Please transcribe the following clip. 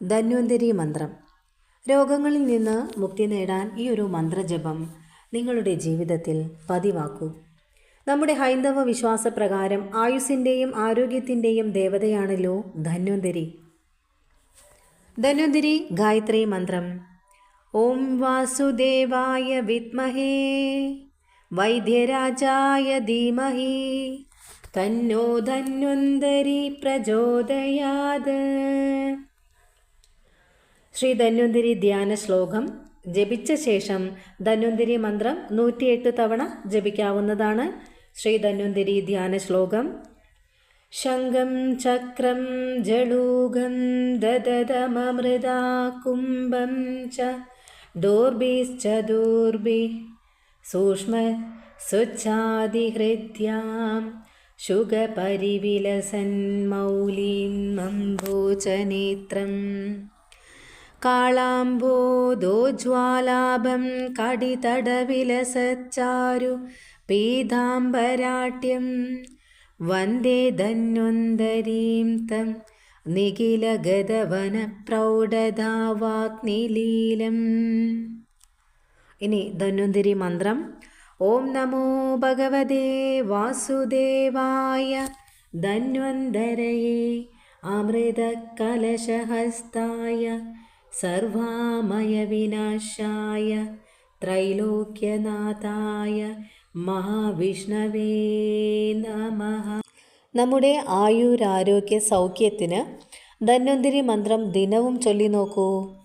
ധന്വന്തരി മന്ത്രം. രോഗങ്ങളിൽ നിന്ന് മുക്തി നേടാൻ ഈ ഒരു മന്ത്രജപം നിങ്ങളുടെ ജീവിതത്തിൽ പതിവാക്കൂ. നമ്മുടെ ഹൈന്ദവ വിശ്വാസപ്രകാരം ആയുസ്സിൻ്റെയും ആരോഗ്യത്തിൻ്റെയും ദേവതയാണല്ലോ ധന്വന്തരി. ധന്വന്തരി ഗായത്രി മന്ത്രം. ഓം വാസുദേവായ വിദ്മഹേ വൈദ്യരാജായ ധീമഹി തന്നോ ധന്വന്തരി പ്രചോദയാത്. ശ്രീ ധന്വന്തരി ധ്യാന ശ്ലോകം ജപിച്ച ശേഷം ധന്വന്തരി മന്ത്രം 108 തവണ ജപിക്കാവുന്നതാണ്. ശ്രീ ധന്വന്തരി ധ്യാന ശ്ലോകം. ശംഖം ചക്രം ജളൂകം ദദതമമൃതാ കുംഭം ച ദോർഭിശ്ചതുർഭി സൂക്ഷ്മ സ്വച്ഛാദിഹൃദ്യാം ശുഗപരിവിലസൻ മൗലീം മംബോചനേത്രം കാളാംബോധോജ്വാലാഭം കടിതടവിലസച്ചാരു പീതാംബരാട്യം വന്ദേ ധന്വന്തരീം തം നിഖിലഗതവന പ്രൗഢധാവാഗ്നിലീലം. ഇനി ധന്വന്തരി മന്ത്രം. ഓം നമോ ഭഗവതേ വാസുദേവായ ധന്വന്തരയേ അമൃതകലശഹസ്തായ സർവാമയ വിനാശായ ത്രൈലോക്യനാഥായ മഹാവിഷ്ണവേ നമഃ. നമ്മുടെ ആയുരാരോഗ്യ സൗഖ്യത്തിന് ധന്വന്തരി മന്ത്രം ദിനവും ചൊല്ലി നോക്കൂ.